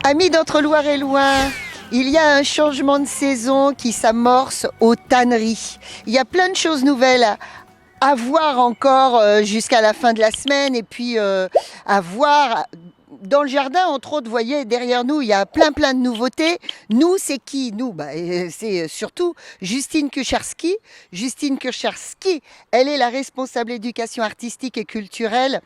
Amis d'Entre-Loire et Loing, il y a un changement de saison qui s'amorce aux tanneries. Il y a plein de choses nouvelles à voir encore jusqu'à la fin de la semaine et puis à voir dans le jardin, entre autres, vous voyez, derrière nous, il y a plein de nouveautés. Nous, c'est qui? Nous, c'est surtout Justine Kucharski. Justine Kucharski, elle est la responsable éducation artistique et culturelle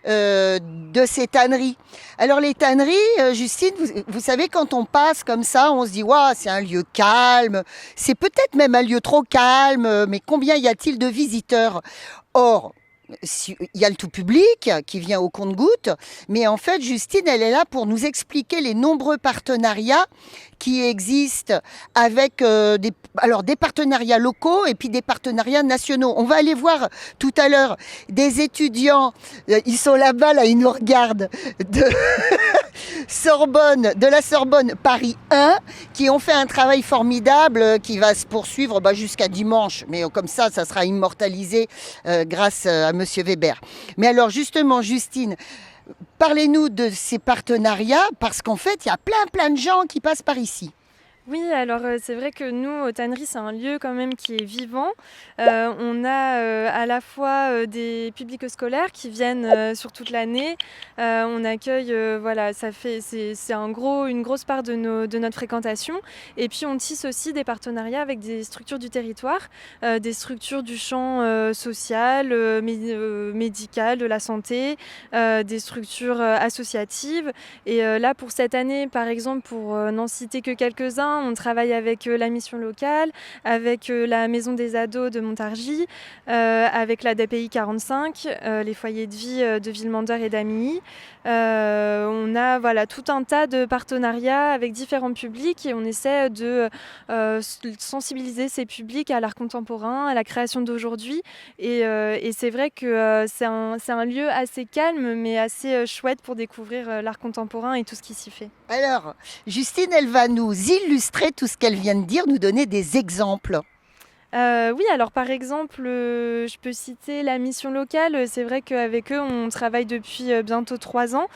de ces tanneries. Alors les tanneries, Justine, vous savez, quand on passe comme ça, on se dit, waouh, c'est un lieu calme. C'est peut-être même un lieu trop calme, mais combien y a-t-il de visiteurs? Or, il y a le tout public qui vient au compte-gouttes, mais en fait, Justine, elle est là pour nous expliquer les nombreux partenariats qui existent avec des partenariats locaux et puis des partenariats nationaux. On va aller voir tout à l'heure des étudiants, ils sont là-bas, là, ils nous regardent, de la Sorbonne Paris 1, qui ont fait un travail formidable qui va se poursuivre jusqu'à dimanche. Mais comme ça sera immortalisé grâce à Monsieur Weber. Mais alors justement, Justine, parlez-nous de ces partenariats, parce qu'en fait, il y a plein de gens qui passent par ici. Oui, alors c'est vrai que nous, aux tanneries, c'est un lieu quand même qui est vivant. On a à la fois des publics scolaires qui viennent sur toute l'année. On accueille, c'est une grosse part de notre fréquentation. Et puis on tisse aussi des partenariats avec des structures du territoire, des structures du champ social, médical, de la santé, des structures associatives. Et là, pour cette année, par exemple, pour n'en citer que quelques-uns, on travaille avec la mission locale, avec la maison des ados de Montargis, avec la DPI 45, les foyers de vie de Villemandeur et d'Amilly. On a tout un tas de partenariats avec différents publics et on essaie de sensibiliser ces publics à l'art contemporain, à la création d'aujourd'hui. Et c'est vrai que c'est un lieu assez calme mais assez chouette pour découvrir l'art contemporain et tout ce qui s'y fait. Alors, Justine, elle va nous illustrer tout ce qu'elle vient de dire, nous donner des exemples. Oui, alors par exemple, je peux citer la mission locale. C'est vrai qu'avec eux, on travaille depuis bientôt 3 ans.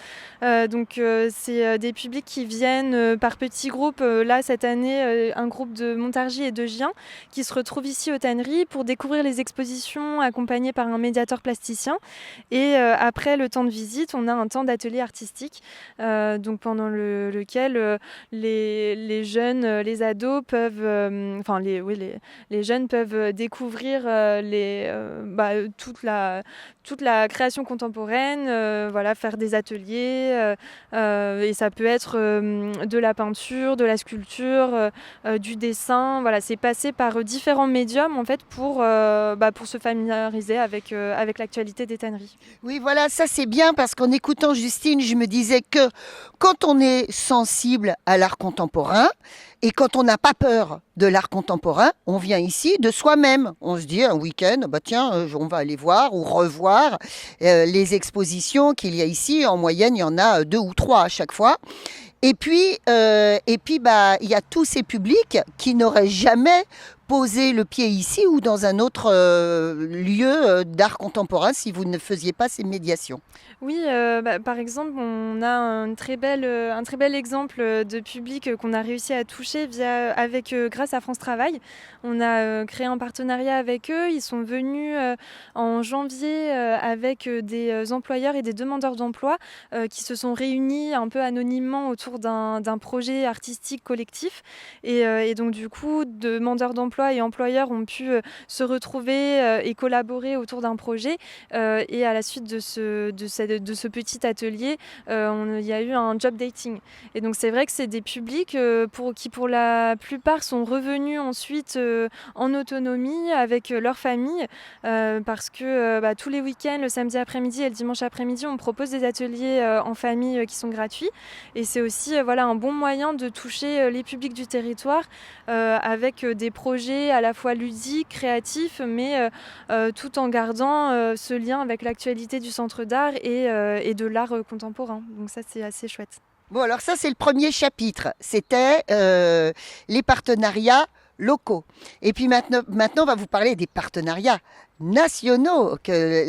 C'est des publics qui viennent par petits groupes. Là, cette année, un groupe de Montargis et de Gien qui se retrouvent ici aux tanneries pour découvrir les expositions accompagnés par un médiateur plasticien. Et après le temps de visite, on a un temps d'atelier artistique pendant lequel les jeunes, les ados peuvent... les jeunes peuvent découvrir toute la création contemporaine, faire des ateliers, et ça peut être de la peinture, de la sculpture, du dessin. Voilà, c'est passé par différents médiums en fait pour se familiariser avec l'actualité des tanneries. Oui, voilà, ça c'est bien parce qu'en écoutant Justine, je me disais que quand on est sensible à l'art contemporain et quand on n'a pas peur de l'art contemporain, on vient ici de soi-même. On se dit un week-end, on va aller voir ou revoir les expositions qu'il y a ici. En moyenne, il y en a 2 ou 3 à chaque fois. Et puis, il y a tous ces publics qui n'auraient jamais posé le pied ici ou dans un autre lieu d'art contemporain si vous ne faisiez pas ces médiations. Oui, par exemple, on a un très bel exemple de public qu'on a réussi à toucher grâce à France Travail. On a créé un partenariat avec eux. Ils sont venus en janvier avec des employeurs et des demandeurs d'emploi qui se sont réunis un peu anonymement autour d'un projet artistique collectif. Et donc, du coup, demandeurs d'emploi et employeurs ont pu se retrouver et collaborer autour d'un projet. Et à la suite de ce petit atelier, il y a eu un job dating. Et donc c'est vrai que c'est des publics qui pour la plupart sont revenus ensuite en autonomie avec leur famille parce que tous les week-ends, le samedi après-midi et le dimanche après-midi, on propose des ateliers en famille qui sont gratuits. Et c'est aussi un bon moyen de toucher les publics du territoire avec des projets à la fois ludiques, créatifs, mais tout en gardant ce lien avec l'actualité du centre d'art et de l'art contemporain. Donc ça, c'est assez chouette. Bon, alors ça, c'est le premier chapitre. C'était les partenariats locaux. Et puis maintenant, on va vous parler des partenariats nationaux que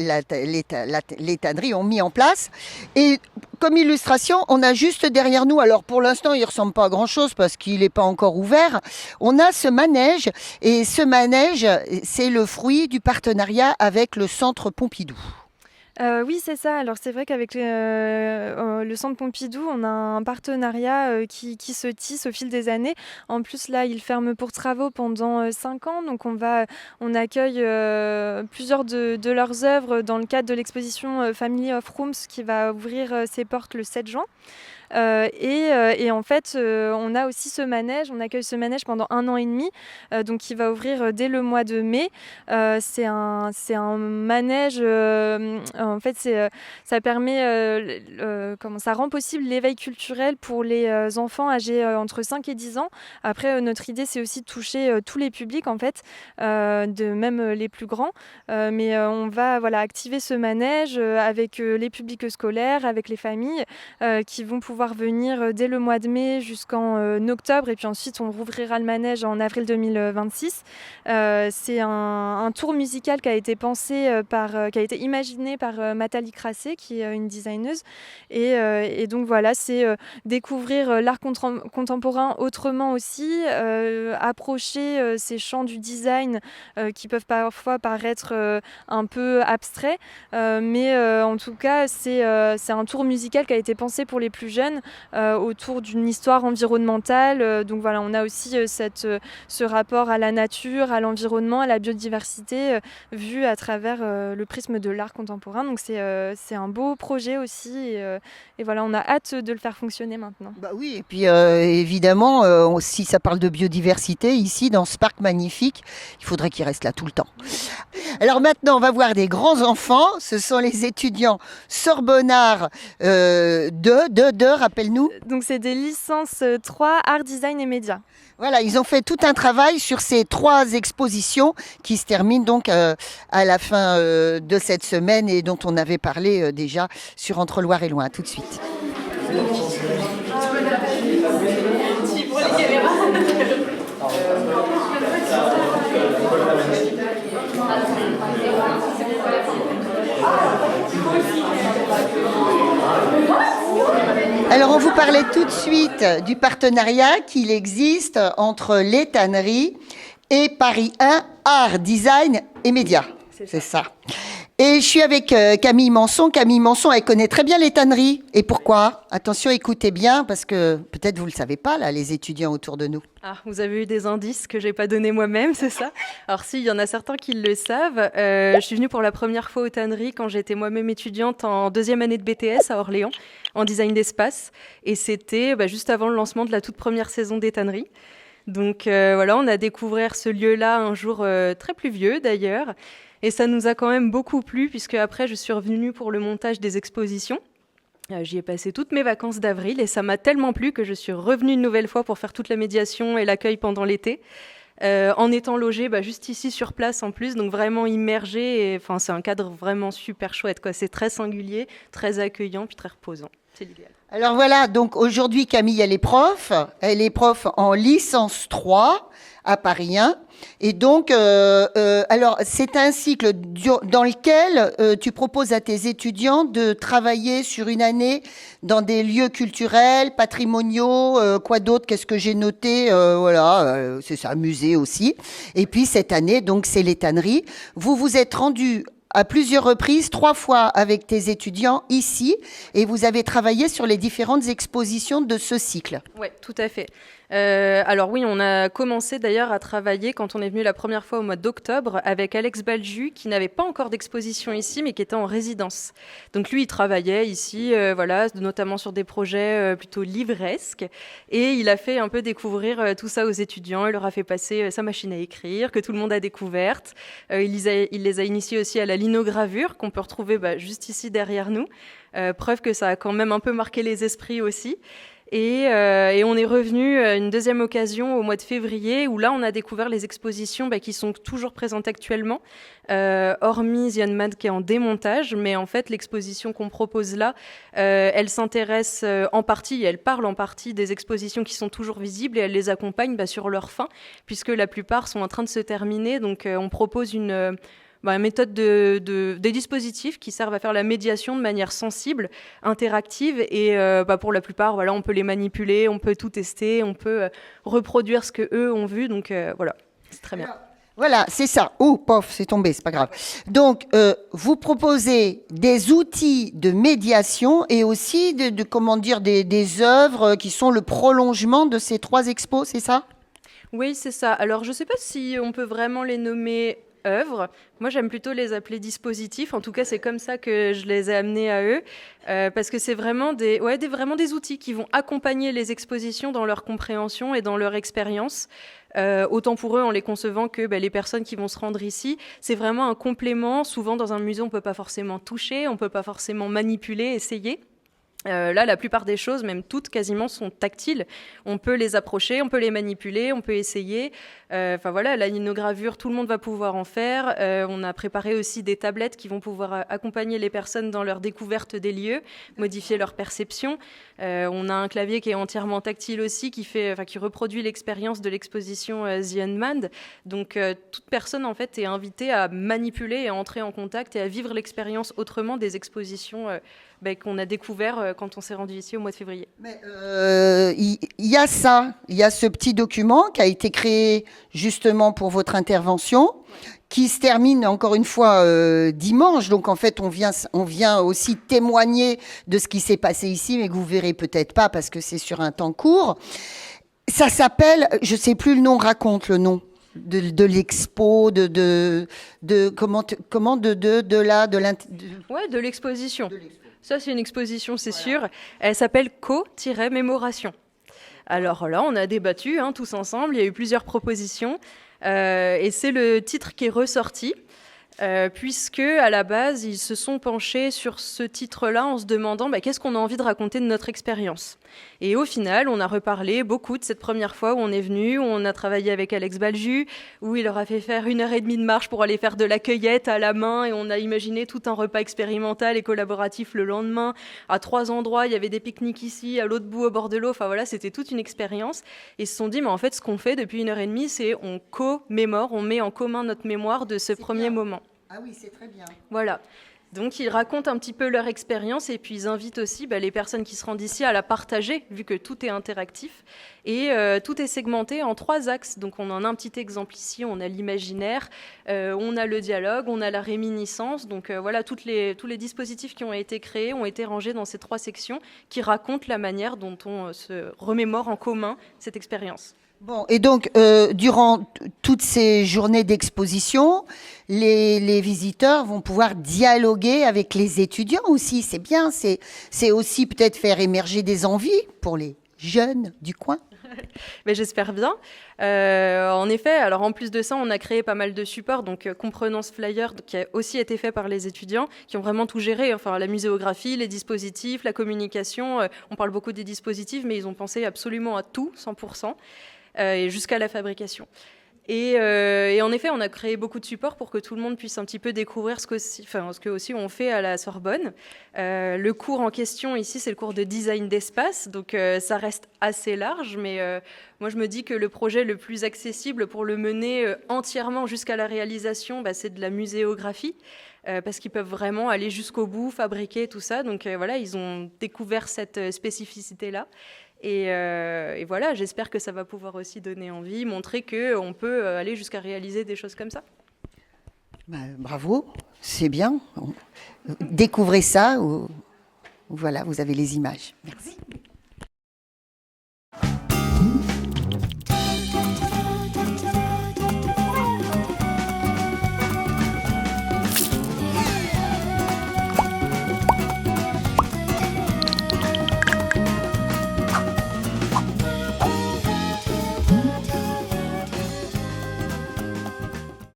les tanneries ont mis en place. Et comme illustration, on a juste derrière nous, alors pour l'instant il ne ressemble pas à grand chose parce qu'il n'est pas encore ouvert, on a ce manège, et ce manège c'est le fruit du partenariat avec le Centre Pompidou. Oui, c'est ça. Alors c'est vrai qu'avec le Centre Pompidou, on a un partenariat qui se tisse au fil des années. En plus, là, ils ferment pour travaux pendant 5 ans. Donc on accueille plusieurs de leurs œuvres dans le cadre de l'exposition Family of Rooms qui va ouvrir ses portes le 7 juin. Et en fait, on a aussi ce manège, on accueille ce manège pendant 1 an et demi, donc qui va ouvrir dès le mois de mai. C'est un manège, en fait, ça permet, ça rend possible l'éveil culturel pour les enfants âgés entre 5 et 10 ans. Après, notre idée, c'est aussi de toucher tous les publics, en fait, de même les plus grands. Mais on va activer ce manège avec les publics scolaires, avec les familles qui vont pouvoir venir dès le mois de mai jusqu'en octobre, et puis ensuite on rouvrira le manège en avril 2026. C'est un tour musical qui a été pensé qui a été imaginé par Nathalie Crassé, qui est une designeuse, et donc voilà, c'est découvrir l'art contemporain autrement aussi, approcher ces champs du design qui peuvent parfois paraître un peu abstraits, mais en tout cas c'est un tour musical qui a été pensé pour les plus jeunes, autour d'une histoire environnementale. Donc voilà, on a aussi ce rapport à la nature, à l'environnement, à la biodiversité, vu à travers le prisme de l'art contemporain. Donc c'est un beau projet aussi, et voilà, on a hâte de le faire fonctionner maintenant. Bah oui, et puis évidemment, si ça parle de biodiversité, ici dans ce parc magnifique, il faudrait qu'il reste là tout le temps. Alors maintenant, on va voir des grands enfants. Ce sont les étudiants Sorbonnard rappelle-nous. Donc c'est des licences 3, art, design et médias. Voilà, ils ont fait tout un travail sur ces 3 expositions qui se terminent donc à la fin de cette semaine et dont on avait parlé déjà sur Entre Loire et Loin. Tout de suite. Alors on vous parlait tout de suite du partenariat qu'il existe entre les tanneries et Paris 1, art, design et médias. C'est ça. Et je suis avec Camille Manson. Camille Manson, elle connaît très bien les tanneries. Et pourquoi ? Attention, écoutez bien, parce que peut-être vous ne le savez pas, là, les étudiants autour de nous. Ah, vous avez eu des indices que je n'ai pas donnés moi-même, c'est ça ? Alors si, il y en a certains qui le savent. Je suis venue pour la première fois aux tanneries quand j'étais moi-même étudiante en 2e année de BTS à Orléans, en design d'espace. Et c'était juste avant le lancement de la toute première saison des tanneries. Donc voilà, on a découvert ce lieu-là un jour très pluvieux d'ailleurs. Et ça nous a quand même beaucoup plu, puisque après, je suis revenue pour le montage des expositions. J'y ai passé toutes mes vacances d'avril et ça m'a tellement plu que je suis revenue une nouvelle fois pour faire toute la médiation et l'accueil pendant l'été, en étant logée juste ici sur place en plus, donc vraiment immergée. Et, c'est un cadre vraiment super chouette, quoi. C'est très singulier, très accueillant, puis très reposant. C'est l'idéal. Alors voilà, donc aujourd'hui Camille, elle est prof en licence 3 à Paris 1. Et donc, alors c'est un cycle dans lequel tu proposes à tes étudiants de travailler sur une année dans des lieux culturels, patrimoniaux, quoi d'autre, qu'est-ce que j'ai noté, c'est ça, musée aussi. Et puis cette année, donc c'est les tanneries. Vous vous êtes rendus à plusieurs reprises, 3 fois avec tes étudiants ici, et vous avez travaillé sur les différentes expositions de ce cycle. Oui, tout à fait. Alors oui, on a commencé d'ailleurs à travailler quand on est venu la première fois au mois d'octobre avec Alex Balju, qui n'avait pas encore d'exposition ici, mais qui était en résidence. Donc lui, il travaillait ici, notamment sur des projets plutôt livresques, et il a fait un peu découvrir tout ça aux étudiants. Il leur a fait passer sa machine à écrire, que tout le monde a découverte. Il les a initiés aussi à la linogravure, qu'on peut retrouver juste ici derrière nous. Preuve que ça a quand même un peu marqué les esprits aussi. Et on est revenu une deuxième occasion au mois de février, où là, on a découvert les expositions qui sont toujours présentes actuellement, hormis The Unmanned qui est en démontage. Mais en fait, l'exposition qu'on propose là, elle s'intéresse en partie, elle parle en partie des expositions qui sont toujours visibles et elle les accompagne sur leur fin, puisque la plupart sont en train de se terminer. Donc, on propose une méthode des dispositifs qui servent à faire la médiation de manière sensible, interactive, et pour la plupart, on peut les manipuler, on peut tout tester, on peut reproduire ce que eux ont vu, donc voilà, c'est très bien. Voilà, c'est ça. Oh, pof, c'est tombé, c'est pas grave. Donc, vous proposez des outils de médiation et aussi des œuvres qui sont le prolongement de ces 3 expos, c'est ça? Oui, c'est ça. Alors, je ne sais pas si on peut vraiment les nommer œuvres. Moi, j'aime plutôt les appeler dispositifs. En tout cas, c'est comme ça que je les ai amenés à eux, parce que c'est vraiment vraiment des outils qui vont accompagner les expositions dans leur compréhension et dans leur expérience. Autant pour eux en les concevant que les personnes qui vont se rendre ici, c'est vraiment un complément. Souvent, dans un musée, on ne peut pas forcément toucher, on ne peut pas forcément manipuler, essayer. Là, la plupart des choses, même toutes quasiment, sont tactiles. On peut les approcher, on peut les manipuler, on peut essayer. La linogravure, tout le monde va pouvoir en faire. On a préparé aussi des tablettes qui vont pouvoir accompagner les personnes dans leur découverte des lieux, modifier leur perception. On a un clavier qui est entièrement tactile aussi, qui reproduit l'expérience de l'exposition The Unmanned. Donc, toute personne, en fait, est invitée à manipuler et à entrer en contact et à vivre l'expérience autrement des expositions qu'on a découvert quand on s'est rendu ici au mois de février. Mais il y a ce petit document qui a été créé justement pour votre intervention, qui se termine encore une fois dimanche. Donc en fait, on vient aussi témoigner de ce qui s'est passé ici, mais que vous verrez peut-être pas parce que c'est sur un temps court. Ça s'appelle, je sais plus le nom, raconte le nom. De l'expo, de l'exposition. Ça, c'est une exposition, c'est sûr. Elle s'appelle Co-Mémoration. Alors là, on a débattu tous ensemble. Il y a eu plusieurs propositions. Et c'est le titre qui est ressorti. Puisque à la base, ils se sont penchés sur ce titre-là en se demandant qu'est-ce qu'on a envie de raconter de notre expérience. Et au final, on a reparlé beaucoup de cette première fois où on est venu, où on a travaillé avec Alex Balju, où il leur a fait faire 1h30 de marche pour aller faire de la cueillette à la main, et on a imaginé tout un repas expérimental et collaboratif le lendemain. À 3 endroits, il y avait des pique-niques ici, à l'autre bout au bord de l'eau. C'était toute une expérience. Et ils se sont dit, mais en fait, ce qu'on fait depuis 1h30, c'est on commémore, on met en commun notre mémoire de ce premier moment. Ah oui, c'est très bien. Voilà. Donc, ils racontent un petit peu leur expérience et puis ils invitent aussi les personnes qui se rendent ici à la partager, vu que tout est interactif. Et tout est segmenté en 3 axes. Donc, on en a un petit exemple ici. On a l'imaginaire, on a le dialogue, on a la réminiscence. Donc, tous les dispositifs qui ont été créés ont été rangés dans ces 3 sections qui racontent la manière dont on se remémore en commun cette expérience. Bon, et donc, durant toutes ces journées d'exposition, les visiteurs vont pouvoir dialoguer avec les étudiants aussi. C'est bien, c'est aussi peut-être faire émerger des envies pour les jeunes du coin. Mais j'espère bien. En effet, alors en plus de ça, on a créé pas mal de supports, donc comprenant ce flyer qui a aussi été fait par les étudiants, qui ont vraiment tout géré, la muséographie, les dispositifs, la communication. On parle beaucoup des dispositifs, mais ils ont pensé absolument à tout, 100%. Et jusqu'à la fabrication. Et en effet, on a créé beaucoup de supports pour que tout le monde puisse un petit peu découvrir ce que aussi on fait à la Sorbonne. Le cours en question ici, c'est le cours de design d'espace, donc ça reste assez large, mais moi je me dis que le projet le plus accessible pour le mener entièrement jusqu'à la réalisation, c'est de la muséographie. Parce qu'ils peuvent vraiment aller jusqu'au bout, fabriquer tout ça. Donc ils ont découvert cette spécificité-là. Et voilà, j'espère que ça va pouvoir aussi donner envie, montrer qu'on peut aller jusqu'à réaliser des choses comme ça. Bravo, c'est bien. Découvrez ça. Voilà, vous avez les images. Merci.